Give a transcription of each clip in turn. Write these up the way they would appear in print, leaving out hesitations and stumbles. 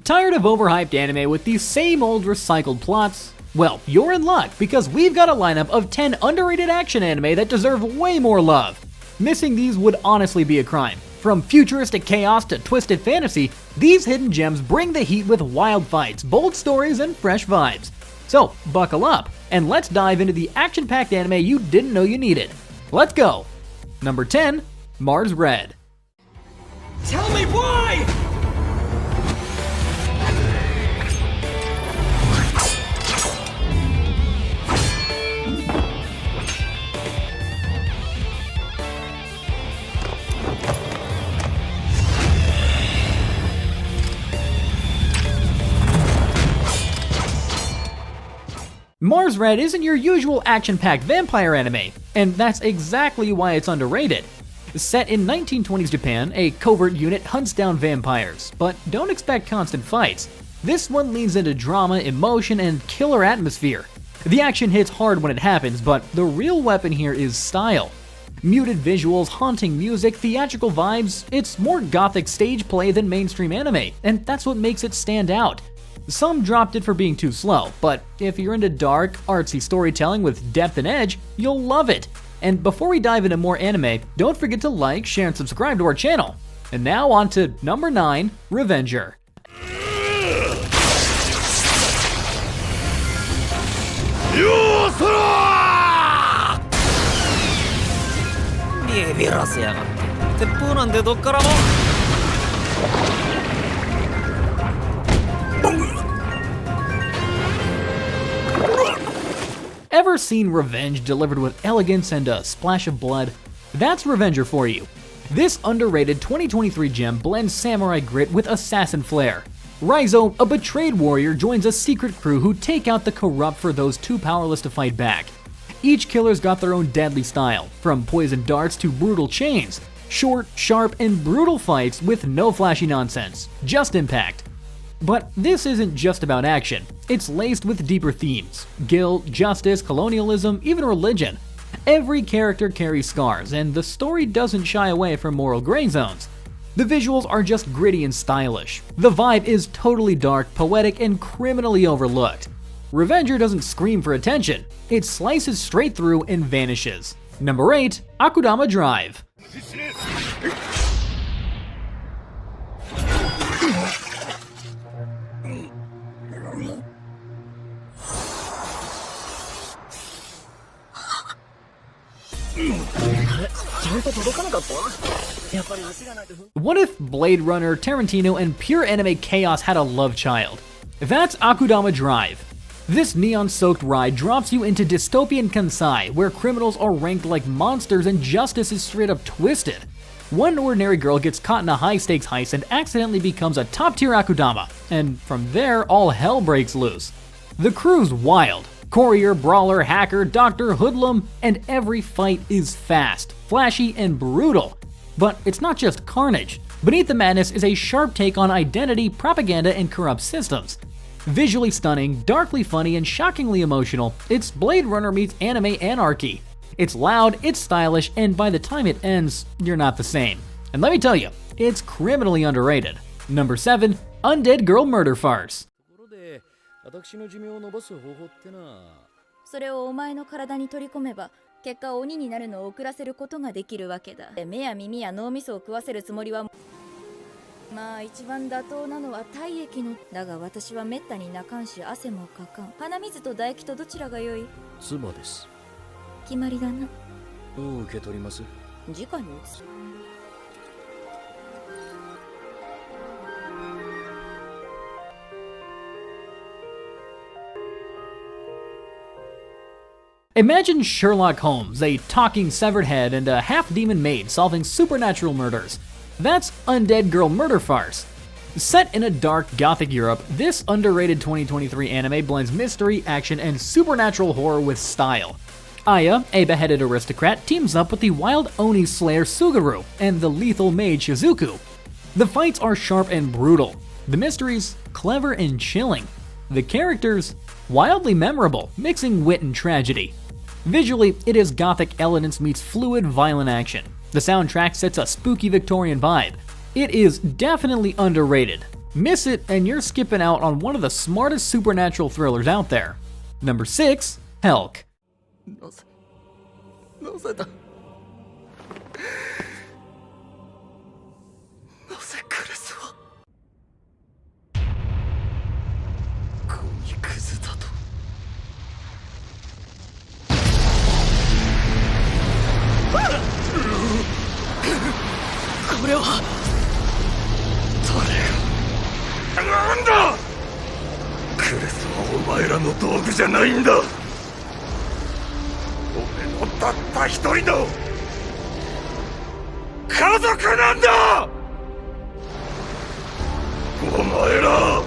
Tired of overhyped anime with the same old recycled plots? Well, you're in luck because we've got a lineup of 10 underrated action anime that deserve way more love. Missing these would honestly be a crime. From futuristic chaos to twisted fantasy, these hidden gems bring the heat with wild fights, bold stories, and fresh vibes. So, buckle up, and let's dive into the action-packed anime you didn't know you needed. Let's go! Number 10, Mars Red. Tell me why! Mars Red isn't your usual action-packed vampire anime, and that's exactly why it's underrated. Set in 1920s Japan, a covert unit hunts down vampires, but don't expect constant fights. This one leans into drama, emotion, and killer atmosphere. The action hits hard when it happens, but the real weapon here is style. Muted visuals, haunting music, theatrical vibes, it's more gothic stage play than mainstream anime, and that's what makes it stand out. Some dropped it for being too slow, but if you're into dark, artsy storytelling with depth and edge, you'll love it. And before we dive into more anime, don't forget to like, share, and subscribe to our channel. And now on to number 9, Revenger. Ever seen revenge delivered with elegance and a splash of blood? That's Revenger for you. This underrated 2023 gem blends samurai grit with assassin flair. Raizo, a betrayed warrior, joins a secret crew who take out the corrupt for those too powerless to fight back. Each killer's got their own deadly style, from poison darts to brutal chains. Short, sharp, and brutal fights with no flashy nonsense, just impact. But this isn't just about action, it's laced with deeper themes. Guilt, justice, colonialism, even religion. Every character carries scars, and the story doesn't shy away from moral gray zones. The visuals are just gritty and stylish. The vibe is totally dark, poetic, and criminally overlooked. Revenger doesn't scream for attention, it slices straight through and vanishes. Number 8, Akudama Drive. What if Blade Runner, Tarantino, and pure anime chaos had a love child? That's Akudama Drive. This neon-soaked ride drops you into dystopian Kansai, where criminals are ranked like monsters and justice is straight up twisted. One ordinary girl gets caught in a high-stakes heist and accidentally becomes a top-tier Akudama, and from there, all hell breaks loose. The crew's wild. Courier, brawler, hacker, doctor, hoodlum, and every fight is fast, flashy, and brutal. But it's not just carnage. Beneath the madness is a sharp take on identity, propaganda, and corrupt systems. Visually stunning, darkly funny, and shockingly emotional, it's Blade Runner meets anime anarchy. It's loud, it's stylish, and by the time it ends, you're not the same. And let me tell you, it's criminally underrated. Number 7, Undead Girl Murder Farce. 私の寿命を伸ばす方法ってな。それをお前の体に取り込めば、結果鬼になるのを遅らせることができるわけだ。目や耳や脳みそを食わせるつもりは、まあ一番妥当なのは体液の。だが私はめったに泣かんし汗もかかん。鼻水と唾液とどちらが良い？唾です。決まりだな。どう受け取ります？直に打つ。Imagine Sherlock Holmes, a talking severed head, and a half-demon maid solving supernatural murders. That's Undead Girl Murder Farce. Set in a dark, gothic Europe, this underrated 2023 anime blends mystery, action, and supernatural horror with style. Aya, a beheaded aristocrat, teams up with the wild Oni slayer Suguru and the lethal mage Shizuku. The fights are sharp and brutal. The mysteries, clever and chilling. The characters, wildly memorable, mixing wit and tragedy. Visually, it is gothic elegance meets fluid, violent action. The soundtrack sets a spooky Victorian vibe. It is definitely underrated. Miss it and you're skipping out on one of the smartest supernatural thrillers out there. Number 6, Helck. なぜだなぜクレスはこいクズだとこれは誰がなんだクレスはお前らの道具じゃないんだ俺のたった一人の家族なんだお前ら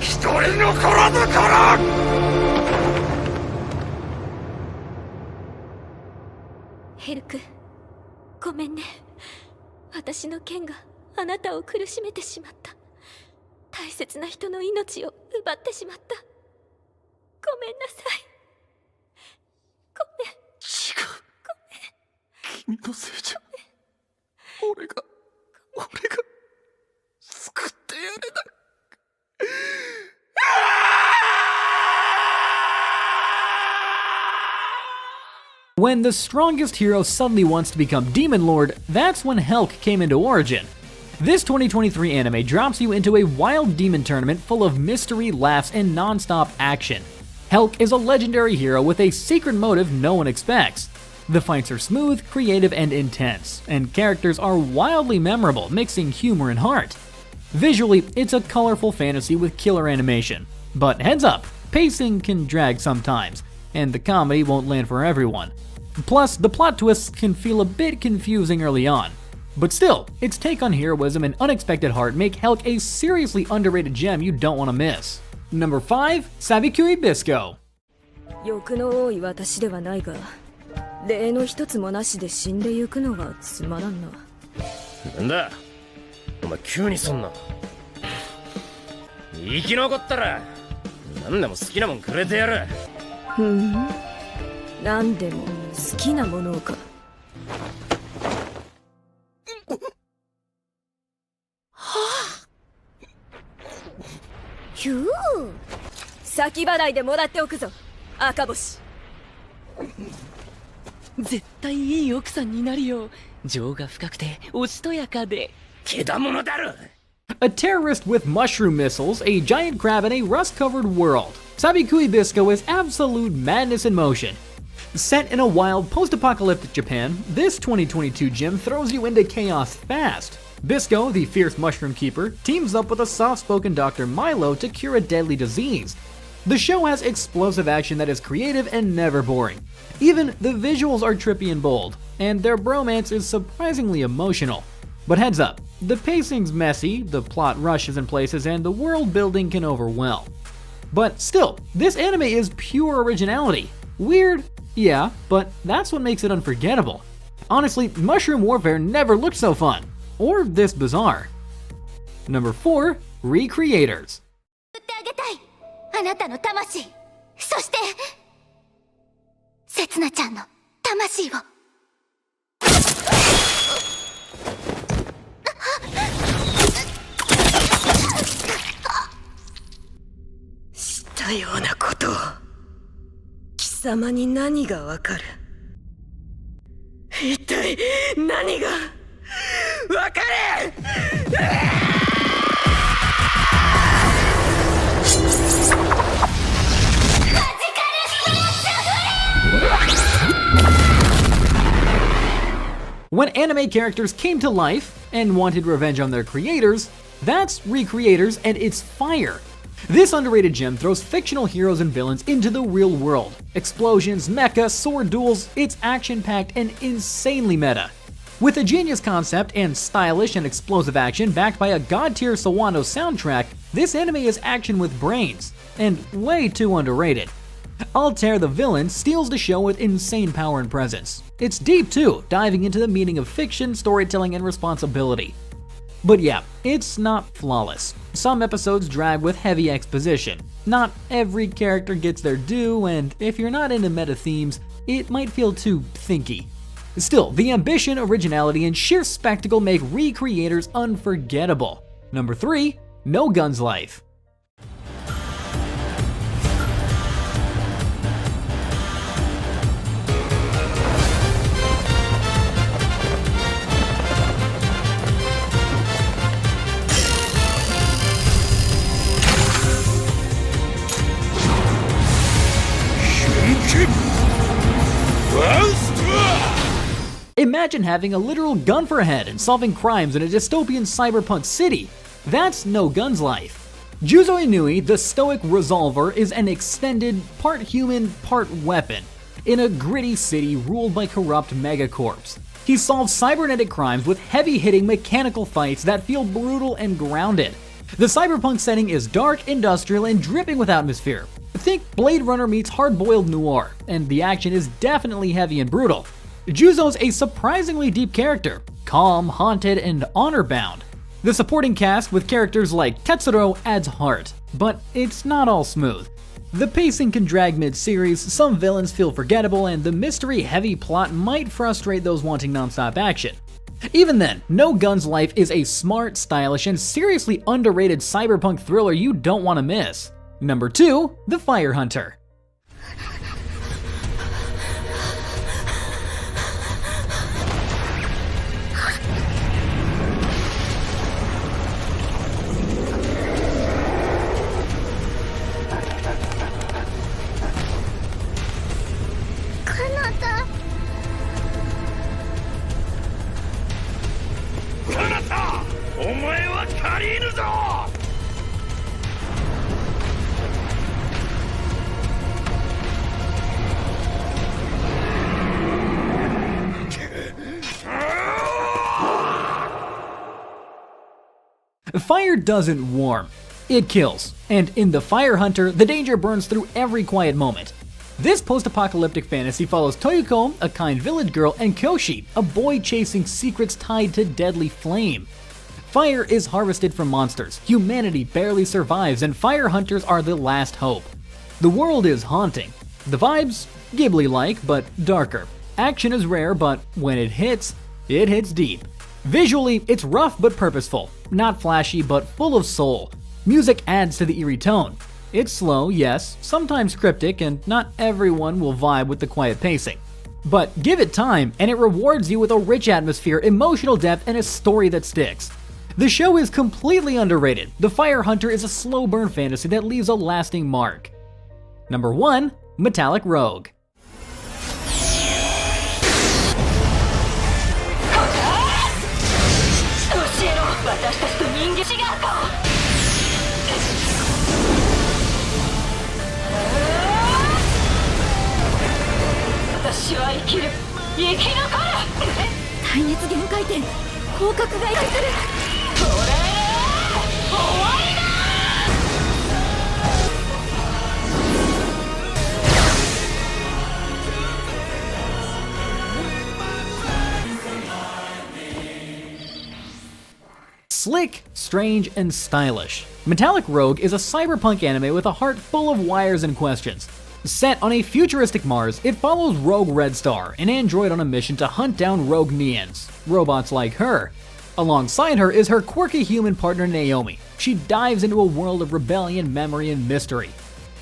一人残らずからヘルク、ごめんね。私の剣があなたを苦しめてしまった。大切な人の命を奪ってしまった。ごめんなさい。ごめん。違う。ごめん。君のせいじゃ。俺が救ってやれな。When the strongest hero suddenly wants to become Demon Lord, that's when Helck came into origin. This 2023 anime drops you into a wild demon tournament full of mystery, laughs, and non-stop action. Helck is a legendary hero with a secret motive no one expects. The fights are smooth, creative, and intense, and characters are wildly memorable, mixing humor and heart. Visually, it's a colorful fantasy with killer animation. But heads up, pacing can drag sometimes, and the comedy won't land for everyone. Plus, the plot twists can feel a bit confusing early on. But still, its take on heroism and unexpected heart make Helck a seriously underrated gem you don't want to miss. Number 5, Sabikui Bisco. 欲の多い私ではないが、例の一つもなしで死んでゆくのはつまらんな。なんだお前急にそんな生き残ったら何でも好きなもんくれてやる。何でも好きなものか。ひゅー、先払いでもらっておくぞ、赤星。絶対いい奥さんになるよ。情が深くておしとやかで。けだものだろ。A terrorist with mushroom missiles, a giant crab, and a rust-covered world. Sabikui Bisco is absolute madness in motion. Set in a wild post-apocalyptic Japan, this 2022 gem throws you into chaos fast. Bisco, the fierce mushroom keeper, teams up with a soft-spoken Dr. Milo to cure a deadly disease. The show has explosive action that is creative and never boring. Even the visuals are trippy and bold, and their bromance is surprisingly emotional. But heads up, the pacing's messy, the plot rushes in places, and the world building can overwhelm. But still, this anime is pure originality. Weird? Yeah, but that's what makes it unforgettable. Honestly, Mushroom Warfare never looked so fun, or this bizarre. Number 4, Recreators. あなたの魂、そしてせつなちゃんの魂を。したようなことを貴様に何がわかる。一体何がわかる。When anime characters came to life and wanted revenge on their creators, that's Recreators and it's fire. This underrated gem throws fictional heroes and villains into the real world. Explosions, mecha, sword duels, it's action-packed and insanely meta. With a genius concept and stylish and explosive action backed by a god-tier Sawano soundtrack, this anime is action with brains, and way too underrated. Altair the villain steals the show with insane power and presence. It's deep too, diving into the meaning of fiction, storytelling, and responsibility. But yeah, it's not flawless. Some episodes drag with heavy exposition. Not every character gets their due, and if you're not into meta themes, it might feel too thinky. Still, the ambition, originality, and sheer spectacle make Recreators unforgettable. Number 3, No Guns Life. Imagine having a literal gun for a head and solving crimes in a dystopian cyberpunk city. That's No Guns Life. Juzo Inui, the stoic resolver, is an extended, part human, part weapon, in a gritty city ruled by corrupt megacorps. He solves cybernetic crimes with heavy-hitting mechanical fights that feel brutal and grounded. The cyberpunk setting is dark, industrial, and dripping with atmosphere. Think Blade Runner meets hard-boiled noir, and the action is definitely heavy and brutal. Juzo's a surprisingly deep character, calm, haunted, and honor-bound. The supporting cast with characters like Tetsuro adds heart, but it's not all smooth. The pacing can drag mid-series, some villains feel forgettable, and the mystery-heavy plot might frustrate those wanting non-stop action. Even then, No Guns Life is a smart, stylish, and seriously underrated cyberpunk thriller you don't want to miss. Number 2, The Fire Hunter. Fire doesn't warm, it kills, and in The Fire Hunter, the danger burns through every quiet moment. This post-apocalyptic fantasy follows Toyuko, a kind village girl, and Koshi, a boy chasing secrets tied to deadly flame. Fire is harvested from monsters, humanity barely survives, and fire hunters are the last hope. The world is haunting. The vibes? Ghibli-like, but darker. Action is rare, but when it hits deep. Visually, it's rough but purposeful. Not flashy, but full of soul. Music adds to the eerie tone. It's slow, yes, sometimes cryptic, and not everyone will vibe with the quiet pacing. But give it time, and it rewards you with a rich atmosphere, emotional depth, and a story that sticks. The show is completely underrated. The Fire Hunter is a slow burn fantasy that leaves a lasting mark. Number 1, Metallic Rogue. Slick, strange, and stylish. Metallic Rogue is a cyberpunk anime with a heart full of wires and questions. Set on a futuristic Mars, it follows Rogue Red Star, an android on a mission to hunt down rogue Neans, robots like her. Alongside her is her quirky human partner Naomi. She dives into a world of rebellion, memory, and mystery.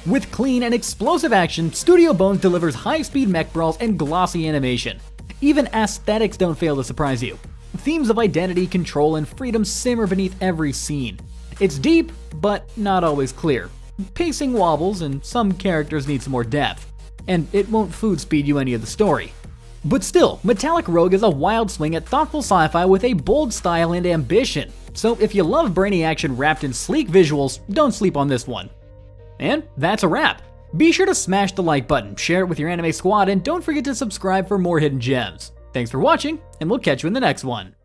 With clean and explosive action, Studio Bones delivers high-speed mech brawls and glossy animation. Even aesthetics don't fail to surprise you. Themes of identity, control, and freedom simmer beneath every scene. It's deep, but not always clear. Pacing wobbles, and some characters need some more depth. And it won't food speed you any of the story. But still, Metallic Rogue is a wild swing at thoughtful sci-fi with a bold style and ambition. So if you love brainy action wrapped in sleek visuals, don't sleep on this one. And that's a wrap. Be sure to smash the like button, share it with your anime squad, and don't forget to subscribe for more hidden gems. Thanks for watching, and we'll catch you in the next one.